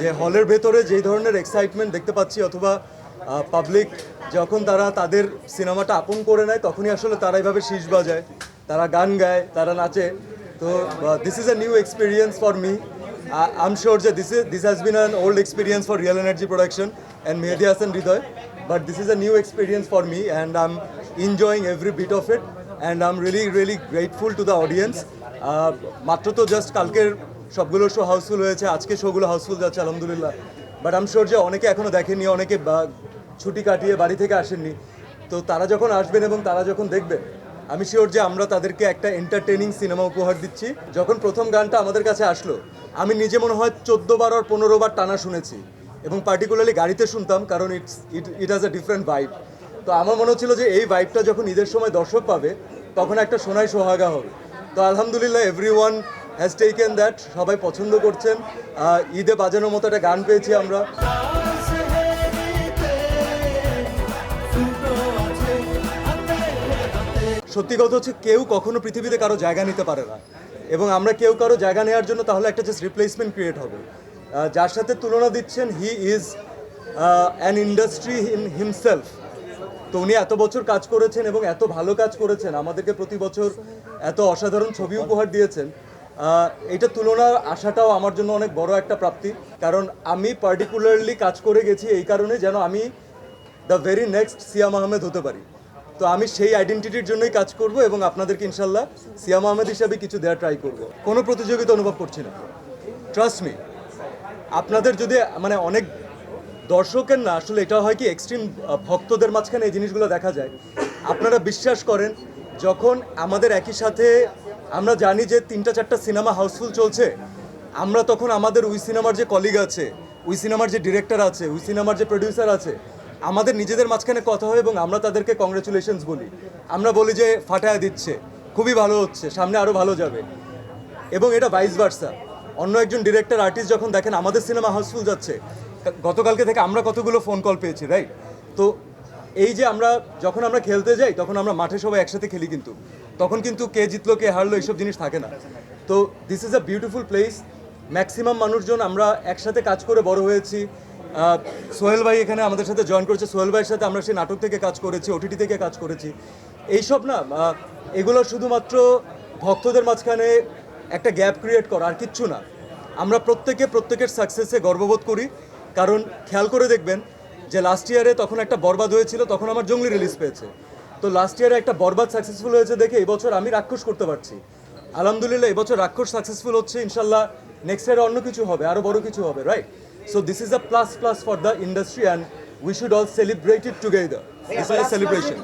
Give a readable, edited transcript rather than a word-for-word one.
যে হলের ভেতরে যেই ধরনের এক্সাইটমেন্ট দেখতে পাচ্ছি অথবা পাবলিক যখন তারা তাদের সিনেমাটা আপন করে নেয় তখনই আসলে তারা এইভাবে শীষ বাজায়, তারা গান গায়, তারা নাচে। তো this is a new experience for me. I am sure যে this has been an old experience for real energy production and Mehedi Hasan Hridoy, but this is a new experience for me and I am enjoying every bit of it and I am really grateful to the audience. মাত্র তো just কালকের সবগুলো show Housefull হয়েছে, আজকে শোগুলো Housefull যাচ্ছে আলহামদুলিল্লাহ। But um sure যে অনেকে এখনও দেখেননি, অনেকে ছুটি কাটিয়ে বাড়ি থেকে আসেননি। তো তারা যখন আসবেন এবং তারা যখন দেখবেন, আমি শিওর যে আমরা তাদেরকে একটা এন্টারটেইনিং সিনেমা উপহার দিচ্ছি। যখন প্রথম গানটা আমাদের কাছে আসলো, আমি নিজে মনে হয় 14 বার আর 15 বার টানা শুনেছি, এবং পার্টিকুলারলি গাড়িতে শুনতাম, কারণ it has a different vibe. তো আমার মনে হচ্ছিল যে এই ভাইবটা যখন ঈদের সময় দর্শক পাবে তখন একটা সোনায় সোহাগা হবে। তো আলহামদুলিল্লাহ এভরিওয়ান হ্যাজ টেকেন দ্যাট, সবাই পছন্দ করছেন। ঈদে বাজানোর মতো একটা গান পেয়েছি আমরা। সত্যি কথা হচ্ছে কেউ কখনো পৃথিবীতে কারো জায়গা নিতে পারে না, এবং আমরা কেউ কারো জায়গা নেওয়ার জন্য তাহলে একটা জাস্ট রিপ্লেসমেন্ট ক্রিয়েট হবে। যার সাথে তুলনা দিচ্ছেন, he is an industry in himself. তো উনি এত বছর কাজ করেছেন এবং এত ভালো কাজ করেছেন, আমাদেরকে প্রতি বছর এত অসাধারণ ছবি উপহার দিয়েছেন। এটা তুলনা আসাটাও আমার জন্য অনেক বড় একটা প্রাপ্তি, কারণ আমি পার্টিকুলারলি কাজ করে গেছি এই কারণে যেন আমি দ্য ভেরি নেক্সট সিয়াম আহমেদ হতে পারি। তো আমি সেই আইডেন্টিটির জন্যই কাজ করব এবং আপনাদেরকে ইনশাল্লাহ সিয়াম আহমেদ হিসাবে কিছু দেওয়ার ট্রাই করব। কোনো প্রতিযোগিতা অনুভব করছি না, ট্রাস্ট মি। আপনাদের যদি মানে অনেক দর্শকের না, আসলে এটা হয় কি এক্সট্রিম ভক্তদের মাঝখানে এই জিনিসগুলো দেখা যায়। আপনারা বিশ্বাস করেন, যখন আমাদের একই সাথে আমরা জানি যে 3-4টা সিনেমা হাউসফুল চলছে, আমরা তখন আমাদের ওই সিনেমার যে কলিগ আছে, ওই সিনেমার যে ডিরেক্টর আছে, ওই সিনেমার যে প্রডিউসার আছে, আমাদের নিজেদের মাঝখানে কথা হয় এবং আমরা তাদেরকে কংগ্রেচুলেশনস বলি। আমরা বলি যে ফাটায়া দিচ্ছে, খুবই ভালো হচ্ছে, সামনে আরও ভালো যাবে। এবং এটা ভাইস ভার্সা। অন্য একজন ডিরেক্টর আর্টিস্ট যখন দেখেন আমাদের সিনেমা হাউসফুল যাচ্ছে, গতকালকে থেকে আমরা কতগুলো ফোন কল পেয়েছি, রাইট? তো এই যে যখন আমরা খেলতে যাই তখন আমরা মাঠে সবাই একসাথে খেলি, কিন্তু তখন কিন্তু কে জিতলো কে হারলো এইসব জিনিস থাকে না। তো this is a beautiful place. Maximum মানুষজন আমরা একসাথে কাজ করে বড় হয়েছি। সোহেল ভাই এখানে আমাদের সাথে জয়েন করেছে, সোহেল ভাইয়ের সাথে আমরা সেই নাটক থেকে কাজ করেছি, ওটিটি থেকে কাজ করেছি। এইসব না, এগুলো শুধুমাত্র ভক্তদের মাঝখানে একটা গ্যাপ ক্রিয়েট করা, আর কিচ্ছু না। আমরা প্রত্যেকের সাকসেসে গর্ববোধ করি, কারণ খেয়াল করে দেখবেন যে লাস্ট ইয়ারে তখন একটা বরবাদ হয়েছিল, তখন আমার জঙ্গলি রিলিজ পেয়েছে। তো লাস্ট ইয়ারে একটা বরবাদ সাকসেসফুল হয়েছে দেখে এবছর আমি রাক্ষস করতে পারছি। আলহামদুলিল্লাহ এবছর রাক্ষস সাকসেসফুল হচ্ছে, ইনশাল্লাহ নেক্সট ইয়ারে অন্য কিছু হবে, আরও বড় কিছু হবে, right? So this is a plus for the industry and we should all celebrate it together. This is a celebration.